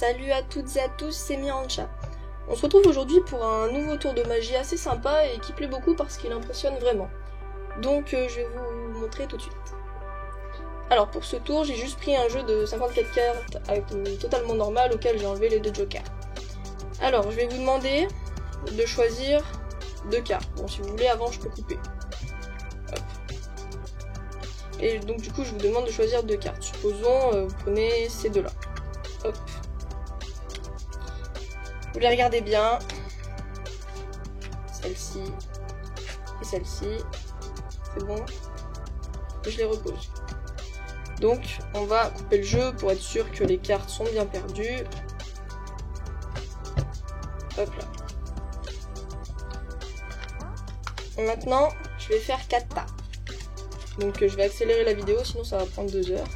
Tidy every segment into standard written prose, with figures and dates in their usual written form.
Salut à toutes et à tous, c'est Mirancha. On se retrouve aujourd'hui pour un nouveau tour de magie assez sympa et qui plaît beaucoup parce qu'il impressionne vraiment. Donc je vais vous montrer tout de suite. Alors pour ce tour, j'ai juste pris un jeu de 54 cartes totalement normal auquel j'ai enlevé les 2 jokers. Alors je vais vous demander de choisir 2 cartes. Bon, si vous voulez, avant je peux couper. Hop. Et donc du coup je vous demande de choisir 2 cartes. Supposons vous prenez ces deux-là. Hop. Vous les regardez bien. Celle-ci et celle-ci. C'est bon. Et je les repose. Donc on va couper le jeu pour être sûr que les cartes sont bien perdues. Hop là. Et maintenant, je vais faire 4 tas. Donc je vais accélérer la vidéo, sinon ça va prendre 2 heures.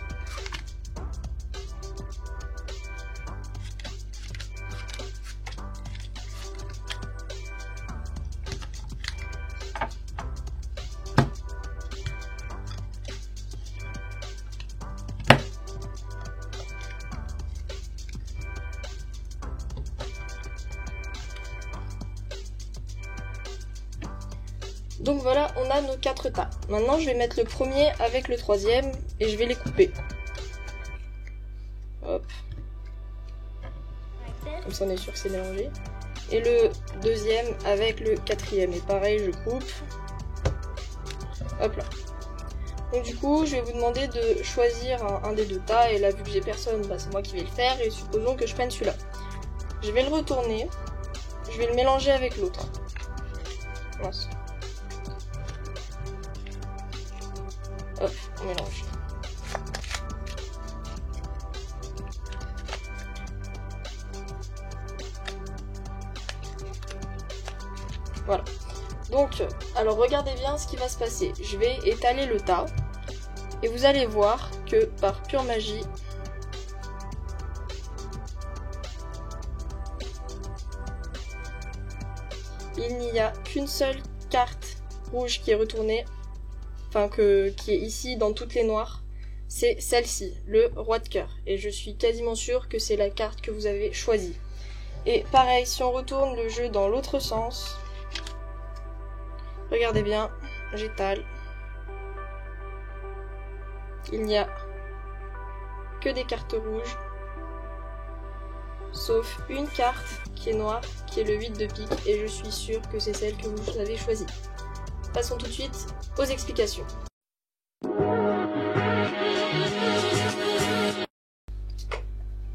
Donc voilà, on a nos 4 tas. Maintenant, je vais mettre le premier avec le troisième et je vais les couper. Hop. Comme ça, on est sûr que c'est mélangé. Et le deuxième avec le quatrième. Et pareil, je coupe. Hop là. Donc du coup, je vais vous demander de choisir un des 2 tas. Et là, vu que j'ai personne, bah, c'est moi qui vais le faire. Et supposons que je prenne celui-là. Je vais le retourner. Je vais le mélanger avec l'autre. Voilà. Hop, on mélange. Voilà. Donc, alors regardez bien ce qui va se passer. Je vais étaler le tas. Et vous allez voir que par pure magie, il n'y a qu'une seule carte rouge qui est retournée. Enfin, qui est ici dans toutes les noires, c'est celle-ci, le roi de cœur. Et je suis quasiment sûre que c'est la carte que vous avez choisie. Et pareil, si on retourne le jeu dans l'autre sens, regardez bien, j'étale. Il n'y a que des cartes rouges, sauf une carte qui est noire, qui est le 8 de pique, et je suis sûre que c'est celle que vous avez choisie. Passons tout de suite aux explications.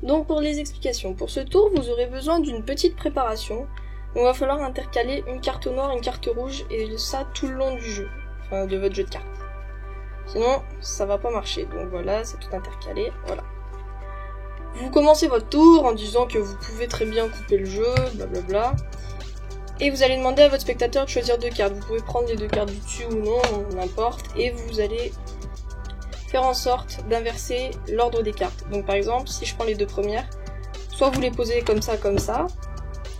Donc pour les explications, pour ce tour, vous aurez besoin d'une petite préparation. Il va falloir intercaler une carte noire, une carte rouge, et ça tout le long du jeu, enfin de votre jeu de cartes. Sinon, ça va pas marcher. Donc voilà, c'est tout intercalé, voilà. Vous commencez votre tour en disant que vous pouvez très bien couper le jeu, blablabla. Et vous allez demander à votre spectateur de choisir 2 cartes. Vous pouvez prendre les 2 cartes du dessus ou non, n'importe. Et vous allez faire en sorte d'inverser l'ordre des cartes. Donc par exemple, si je prends les 2 premières, soit vous les posez comme ça,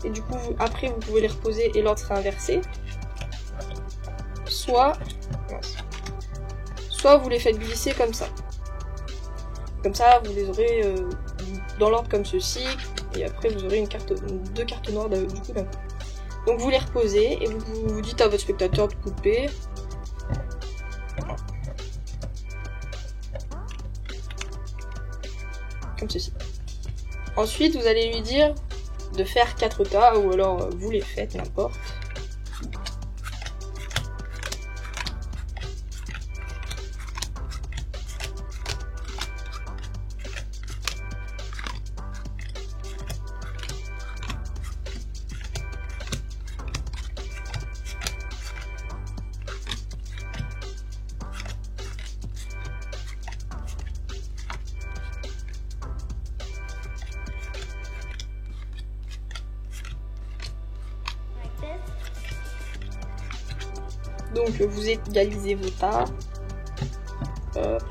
et du coup après vous pouvez les reposer et l'ordre sera inversé. Soit vous les faites glisser comme ça. Comme ça, vous les aurez dans l'ordre comme ceci, et après vous aurez 2 cartes noires du coup d'un coup. Donc vous les reposez et vous dites à votre spectateur de couper. Comme ceci. Ensuite vous allez lui dire de faire 4 tas ou alors vous les faites, n'importe. Donc vous égalisez vos tas. Hop.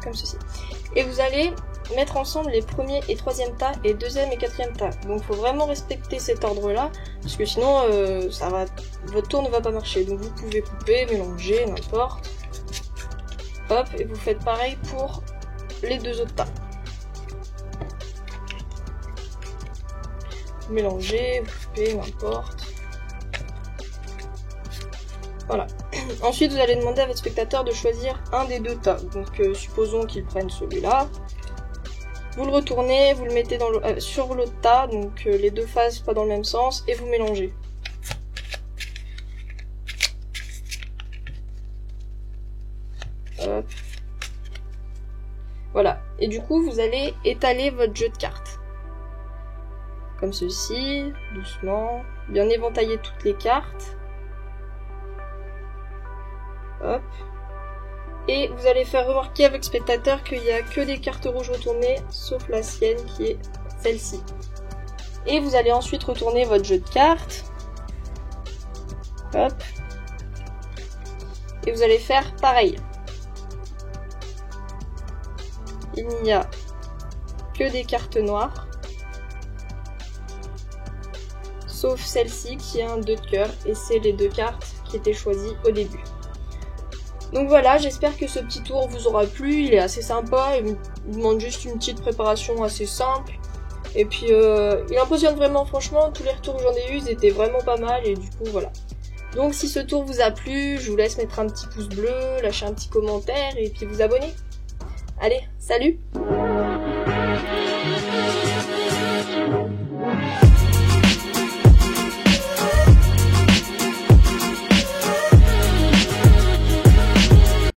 Comme ceci. Et vous allez mettre ensemble les premiers et troisième tas et deuxième et quatrième tas. Donc il faut vraiment respecter cet ordre là, parce que sinon votre tour ne va pas marcher. Donc vous pouvez couper, mélanger, n'importe. Hop, et vous faites pareil pour les 2 autres tas. Vous mélangez, vous coupez, n'importe. Voilà. Ensuite, vous allez demander à votre spectateur de choisir un des 2 tas. Donc, supposons qu'il prenne celui-là. Vous le retournez, vous le mettez sur l'autre tas, donc les 2 faces pas dans le même sens, et vous mélangez. Hop. Voilà. Et du coup, vous allez étaler votre jeu de cartes. Comme ceci, doucement. Bien éventailler toutes les cartes. Hop. Et vous allez faire remarquer avec spectateur qu'il n'y a que des cartes rouges retournées, sauf la sienne qui est celle-ci. Et vous allez ensuite retourner votre jeu de cartes. Hop. Et vous allez faire pareil. Il n'y a que des cartes noires. Sauf celle-ci qui a un 2 de cœur. Et c'est les 2 cartes qui étaient choisies au début. Donc voilà, j'espère que ce petit tour vous aura plu, il est assez sympa, il demande juste une petite préparation assez simple. Et puis il impressionne vraiment, franchement, tous les retours que j'en ai eu, ils étaient vraiment pas mal et du coup voilà. Donc si ce tour vous a plu, je vous laisse mettre un petit pouce bleu, lâcher un petit commentaire et puis vous abonner. Allez, salut!